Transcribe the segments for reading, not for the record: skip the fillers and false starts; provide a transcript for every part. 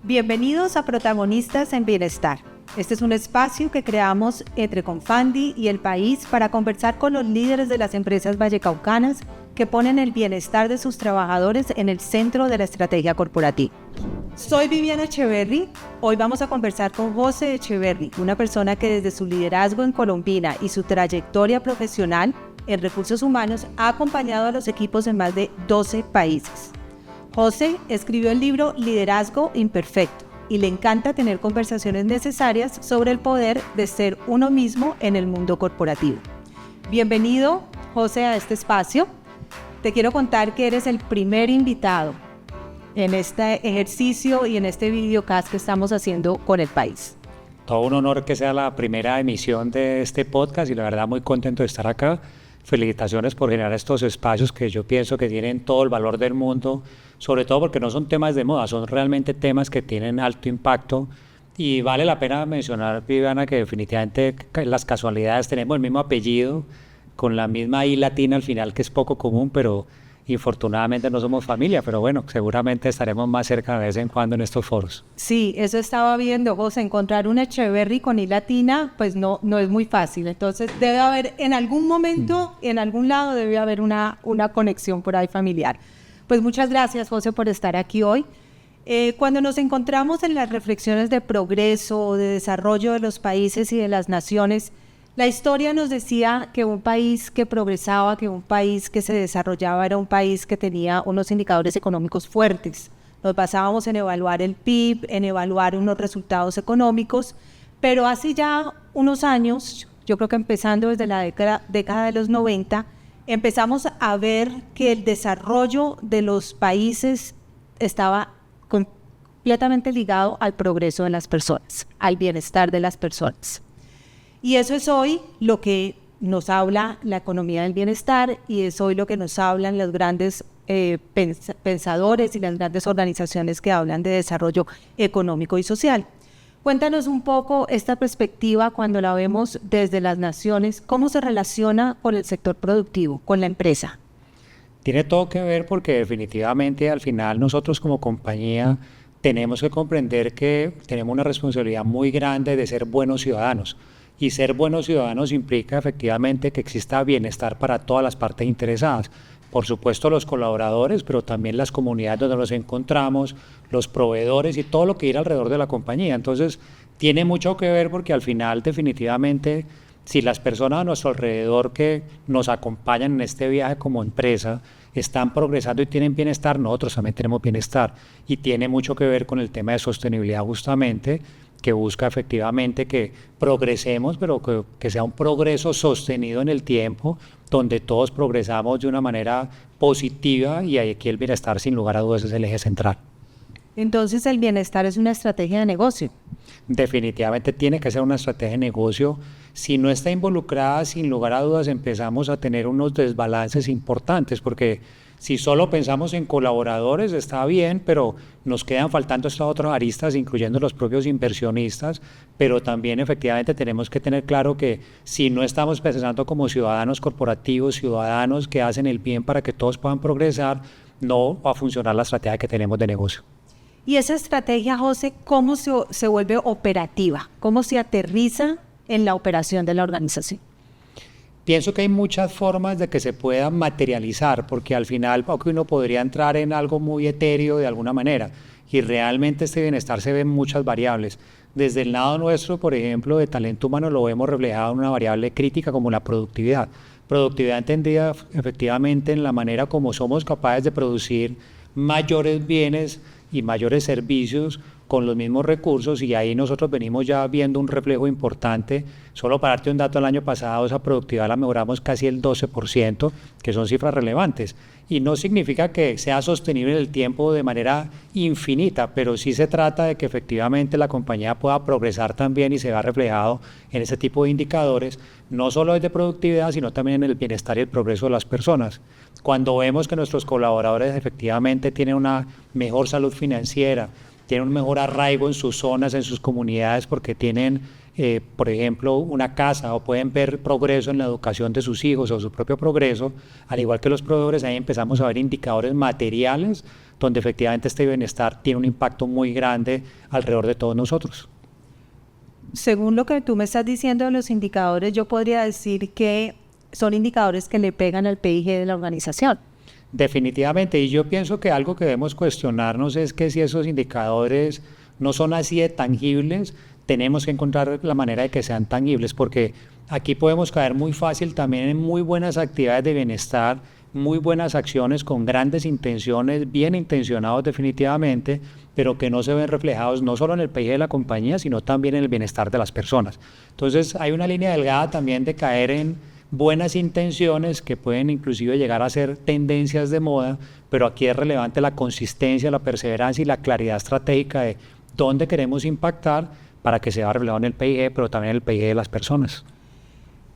Bienvenidos a Protagonistas en Bienestar. Este es un espacio que creamos entre Confandi y El País para conversar con los líderes de las empresas vallecaucanas que ponen el bienestar de sus trabajadores en el centro de la estrategia corporativa. Soy Viviana Echeverry. Hoy vamos a conversar con José Echeverry, una persona que desde su liderazgo en Colombina y su trayectoria profesional en recursos humanos ha acompañado a los equipos en más de 12 países. José escribió el libro Liderazgo Imperfecto y le encanta tener conversaciones necesarias sobre el poder de ser uno mismo en el mundo corporativo. Bienvenido, José, a este espacio. Te quiero contar que eres el primer invitado en este ejercicio y en este videocast que estamos haciendo con El País. Todo un honor que sea la primera emisión de este podcast y la verdad muy contento de estar acá. Felicitaciones por generar estos espacios que yo pienso que tienen todo el valor del mundo, sobre todo porque no son temas de moda, son realmente temas que tienen alto impacto y vale la pena mencionar, Viviana, que definitivamente las casualidades, tenemos el mismo apellido con la misma I latina al final, que es poco común, pero infortunadamente no somos familia, pero bueno, seguramente estaremos más cerca de vez en cuando en estos foros. Sí, eso estaba viendo, José, encontrar una Echeverry con I latina, pues no es muy fácil, entonces debe haber en algún momento, en algún lado debe haber una conexión por ahí familiar. Pues muchas gracias, José, por estar aquí hoy. Cuando nos encontramos en las reflexiones de progreso, de desarrollo de los países y de las naciones, la historia nos decía que un país que progresaba, que un país que se desarrollaba era un país que tenía unos indicadores económicos fuertes. Nos basábamos en evaluar el PIB, en evaluar unos resultados económicos, pero hace ya unos años, yo creo que empezando desde la década de los 90, empezamos a ver que el desarrollo de los países estaba completamente ligado al progreso de las personas, al bienestar de las personas. Y eso es hoy lo que nos habla la economía del bienestar y es hoy lo que nos hablan los grandes pensadores y las grandes organizaciones que hablan de desarrollo económico y social. Cuéntanos un poco esta perspectiva cuando la vemos desde las naciones, ¿cómo se relaciona con el sector productivo, con la empresa? Tiene todo que ver porque definitivamente al final nosotros como compañía tenemos que comprender que tenemos una responsabilidad muy grande de ser buenos ciudadanos. Y ser buenos ciudadanos implica efectivamente que exista bienestar para todas las partes interesadas. Por supuesto los colaboradores, pero también las comunidades donde nos encontramos, los proveedores y todo lo que gira alrededor de la compañía. Entonces tiene mucho que ver porque al final definitivamente si las personas a nuestro alrededor que nos acompañan en este viaje como empresa están progresando y tienen bienestar, nosotros también tenemos bienestar. Y tiene mucho que ver con el tema de sostenibilidad justamente, que busca efectivamente que progresemos, pero que sea un progreso sostenido en el tiempo, donde todos progresamos de una manera positiva y aquí el bienestar sin lugar a dudas es el eje central. Entonces el bienestar es una estrategia de negocio. Definitivamente tiene que ser una estrategia de negocio. Si no está involucrada, sin lugar a dudas empezamos a tener unos desbalances importantes, porque si solo pensamos en colaboradores está bien, pero nos quedan faltando estas otras aristas, incluyendo los propios inversionistas, pero también efectivamente tenemos que tener claro que si no estamos pensando como ciudadanos corporativos, ciudadanos que hacen el bien para que todos puedan progresar, no va a funcionar la estrategia que tenemos de negocio. Y esa estrategia, José, ¿cómo se vuelve operativa? ¿Cómo se aterriza en la operación de la organización? Pienso que hay muchas formas de que se pueda materializar, porque al final uno podría entrar en algo muy etéreo de alguna manera, y realmente este bienestar se ve en muchas variables. Desde el lado nuestro, por ejemplo, de talento humano, lo vemos reflejado en una variable crítica como la productividad. Productividad entendida efectivamente en la manera como somos capaces de producir mayores bienes y mayores servicios con los mismos recursos, y ahí nosotros venimos ya viendo un reflejo importante. Solo para darte un dato, el año pasado esa productividad la mejoramos casi el 12%, que son cifras relevantes, y no significa que sea sostenible en el tiempo de manera infinita, pero sí se trata de que efectivamente la compañía pueda progresar también y se vea reflejado en ese tipo de indicadores, no solo desde productividad, sino también en el bienestar y el progreso de las personas. Cuando vemos que nuestros colaboradores efectivamente tienen una mejor salud financiera, tienen un mejor arraigo en sus zonas, en sus comunidades, porque tienen por ejemplo, una casa, o pueden ver progreso en la educación de sus hijos o su propio progreso, al igual que los proveedores, ahí empezamos a ver indicadores materiales donde efectivamente este bienestar tiene un impacto muy grande alrededor de todos nosotros. Según lo que tú me estás diciendo de los indicadores, yo podría decir que son indicadores que le pegan al PIG de la organización. Definitivamente, y yo pienso que algo que debemos cuestionarnos es que si esos indicadores no son así de tangibles, tenemos que encontrar la manera de que sean tangibles, porque aquí podemos caer muy fácil también en muy buenas actividades de bienestar, muy buenas acciones con grandes intenciones, bien intencionados definitivamente, pero que no se ven reflejados no solo en el PIB de la compañía, sino también en el bienestar de las personas. Entonces hay una línea delgada también de caer en buenas intenciones que pueden inclusive llegar a ser tendencias de moda, pero aquí es relevante la consistencia, la perseverancia y la claridad estratégica de dónde queremos impactar para que sea reflejado en el PIB, pero también en el PIB de las personas.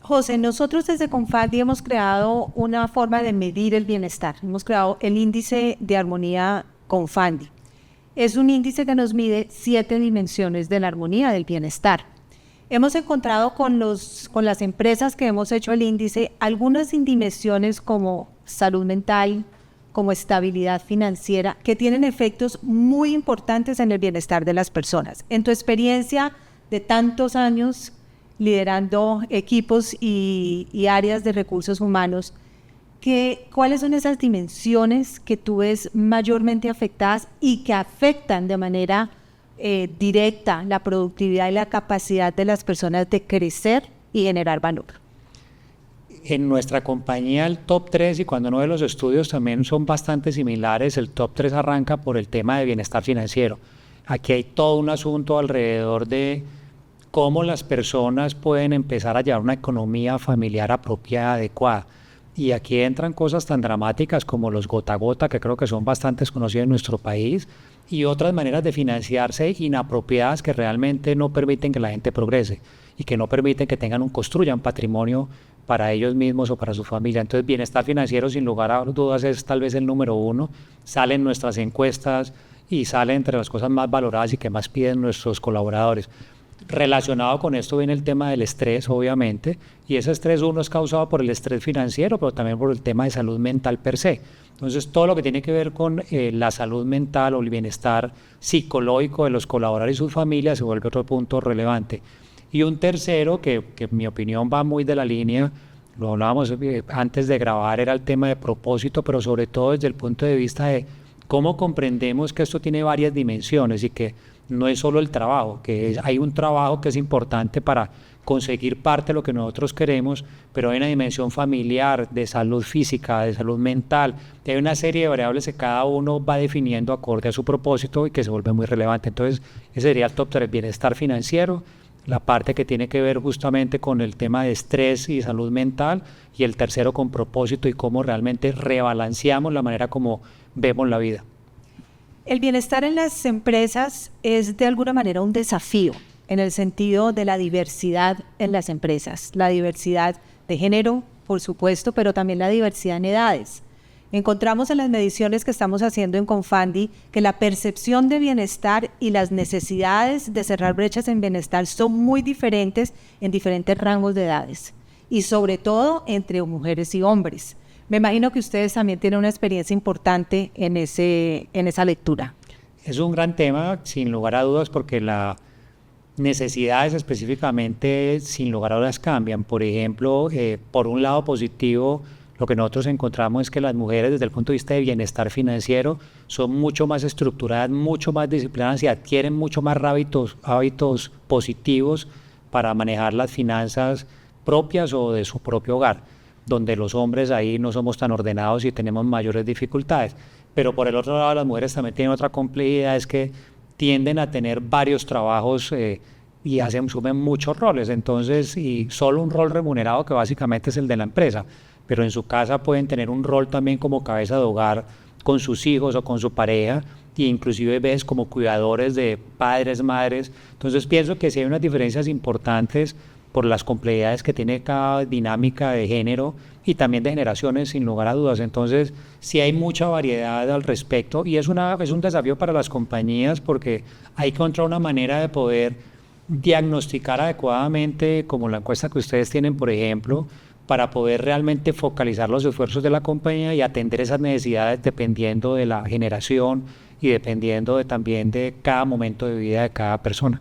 José, nosotros desde Confandi hemos creado una forma de medir el bienestar. Hemos creado el índice de armonía Confandi. Es un índice que nos mide 7 dimensiones de la armonía del bienestar. Hemos encontrado con las empresas que hemos hecho el índice algunas dimensiones como salud mental, como estabilidad financiera, que tienen efectos muy importantes en el bienestar de las personas. En tu experiencia de tantos años liderando equipos y áreas de recursos humanos, ¿cuáles son esas dimensiones que tú ves mayormente afectadas y que afectan de manera directa la productividad y la capacidad de las personas de crecer y generar valor? En nuestra compañía el top 3, y cuando uno ve los estudios también son bastante similares, el top 3 arranca por el tema de bienestar financiero. Aquí hay todo un asunto alrededor de cómo las personas pueden empezar a llevar una economía familiar apropiada, adecuada. Y aquí entran cosas tan dramáticas como los gota a gota, que creo que son bastante conocidos en nuestro país, y otras maneras de financiarse inapropiadas que realmente no permiten que la gente progrese y que no permiten que construyan patrimonio para ellos mismos o para su familia. Entonces, bienestar financiero, sin lugar a dudas, es tal vez el número 1. Sale en nuestras encuestas y sale entre las cosas más valoradas y que más piden nuestros colaboradores. Relacionado con esto viene el tema del estrés, obviamente, y ese estrés uno es causado por el estrés financiero, pero también por el tema de salud mental per se. Entonces, todo lo que tiene que ver con la salud mental o el bienestar psicológico de los colaboradores y sus familias se vuelve otro punto relevante. Y un tercero, que en mi opinión va muy de la línea, lo hablábamos antes de grabar, era el tema de propósito, pero sobre todo desde el punto de vista de cómo comprendemos que esto tiene varias dimensiones y que no es solo el trabajo, hay un trabajo que es importante para conseguir parte de lo que nosotros queremos, pero hay una dimensión familiar, de salud física, de salud mental, hay una serie de variables que cada uno va definiendo acorde a su propósito y que se vuelve muy relevante. Entonces, ese sería el top 3, bienestar financiero, la parte que tiene que ver justamente con el tema de estrés y salud mental, y el tercero con propósito y cómo realmente rebalanceamos la manera como vemos la vida. El bienestar en las empresas es de alguna manera un desafío en el sentido de la diversidad en las empresas, la diversidad de género, por supuesto, pero también la diversidad en edades. Encontramos en las mediciones que estamos haciendo en Confandi que la percepción de bienestar y las necesidades de cerrar brechas en bienestar son muy diferentes en diferentes rangos de edades y sobre todo entre mujeres y hombres. Me imagino que ustedes también tienen una experiencia importante en esa lectura. Es un gran tema, sin lugar a dudas, porque las necesidades específicamente, sin lugar a dudas, cambian. Por ejemplo, por un lado positivo, lo que nosotros encontramos es que las mujeres, desde el punto de vista de bienestar financiero, son mucho más estructuradas, mucho más disciplinadas y adquieren mucho más hábitos positivos para manejar las finanzas propias o de su propio hogar, donde los hombres ahí no somos tan ordenados y tenemos mayores dificultades. Pero por el otro lado, las mujeres también tienen otra complejidad, es que tienden a tener varios trabajos y asumen muchos roles, entonces, y solo un rol remunerado que básicamente es el de la empresa, pero en su casa pueden tener un rol también como cabeza de hogar con sus hijos o con su pareja, e inclusive ves como cuidadores de padres, madres. Entonces pienso que sí hay unas diferencias importantes por las complejidades que tiene cada dinámica de género y también de generaciones, sin lugar a dudas. Entonces, sí hay mucha variedad al respecto y es un desafío para las compañías porque hay que encontrar una manera de poder diagnosticar adecuadamente, como la encuesta que ustedes tienen, por ejemplo, para poder realmente focalizar los esfuerzos de la compañía y atender esas necesidades dependiendo de la generación y dependiendo también de cada momento de vida de cada persona.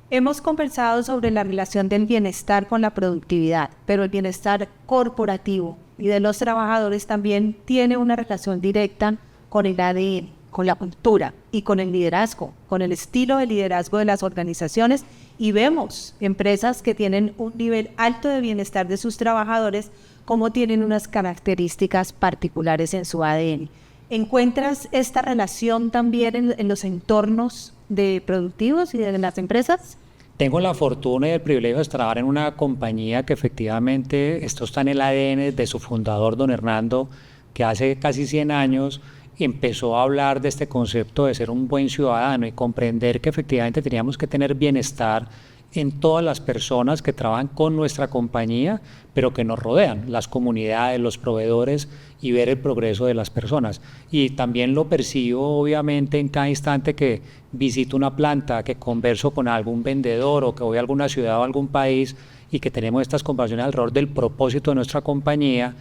Hemos conversado sobre la relación del bienestar con la productividad, pero el bienestar corporativo y de los trabajadores también tiene una relación directa con el ADN, con la cultura y con el liderazgo, con el estilo de liderazgo de las organizaciones, y vemos empresas que tienen un nivel alto de bienestar de sus trabajadores como tienen unas características particulares en su ADN. ¿Encuentras esta relación también en los entornos de productivos y de las empresas? Tengo la fortuna y el privilegio de trabajar en una compañía que efectivamente esto está en el ADN de su fundador, don Hernando, que hace casi 100 años empezó a hablar de este concepto de ser un buen ciudadano y comprender que efectivamente teníamos que tener bienestar en todas las personas que trabajan con nuestra compañía, pero que nos rodean, las comunidades, los proveedores, y ver el progreso de las personas. Y también lo percibo obviamente en cada instante que visito una planta, que converso con algún vendedor o que voy a alguna ciudad o a algún país y que tenemos estas conversaciones alrededor del propósito de nuestra compañía.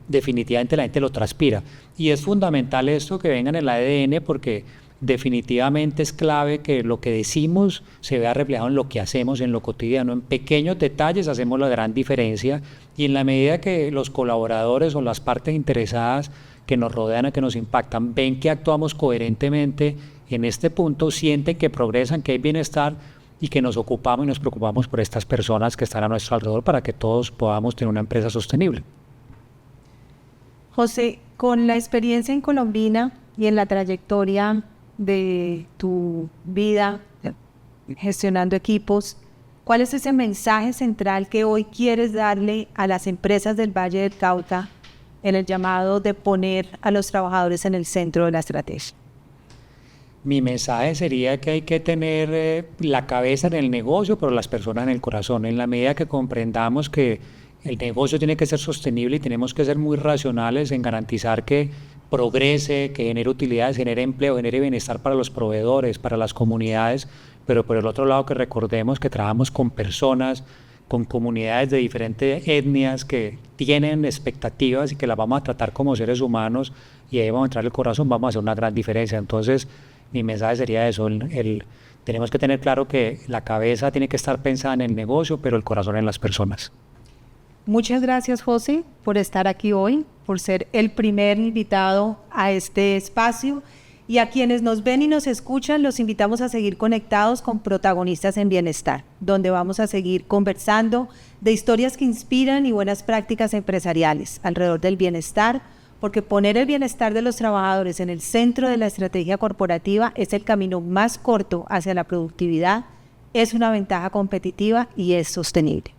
Definitivamente la gente lo transpira. Y es fundamental esto que venga en el ADN porque definitivamente es clave que lo que decimos se vea reflejado en lo que hacemos, en lo cotidiano. En pequeños detalles hacemos la gran diferencia y en la medida que los colaboradores o las partes interesadas que nos rodean o que nos impactan ven que actuamos coherentemente en este punto, sienten que progresan, que hay bienestar y que nos ocupamos y nos preocupamos por estas personas que están a nuestro alrededor para que todos podamos tener una empresa sostenible. José, con la experiencia en Colombina y en la trayectoria de tu vida gestionando equipos, ¿cuál es ese mensaje central que hoy quieres darle a las empresas del Valle del Cauca en el llamado de poner a los trabajadores en el centro de la estrategia? Mi mensaje sería que hay que tener la cabeza en el negocio, pero las personas en el corazón. En la medida que comprendamos que el negocio tiene que ser sostenible y tenemos que ser muy racionales en garantizar que progrese, que genere utilidades, genere empleo, genere bienestar para los proveedores, para las comunidades, pero por el otro lado que recordemos que trabajamos con personas, con comunidades de diferentes etnias que tienen expectativas y que las vamos a tratar como seres humanos y ahí vamos a entrar el corazón, vamos a hacer una gran diferencia. Entonces, mi mensaje sería eso, tenemos que tener claro que la cabeza tiene que estar pensada en el negocio, pero el corazón en las personas. Muchas gracias, José, por estar aquí hoy, por ser el primer invitado a este espacio. Y a quienes nos ven y nos escuchan, los invitamos a seguir conectados con Protagonistas en Bienestar, donde vamos a seguir conversando de historias que inspiran y buenas prácticas empresariales alrededor del bienestar, porque poner el bienestar de los trabajadores en el centro de la estrategia corporativa es el camino más corto hacia la productividad, es una ventaja competitiva y es sostenible.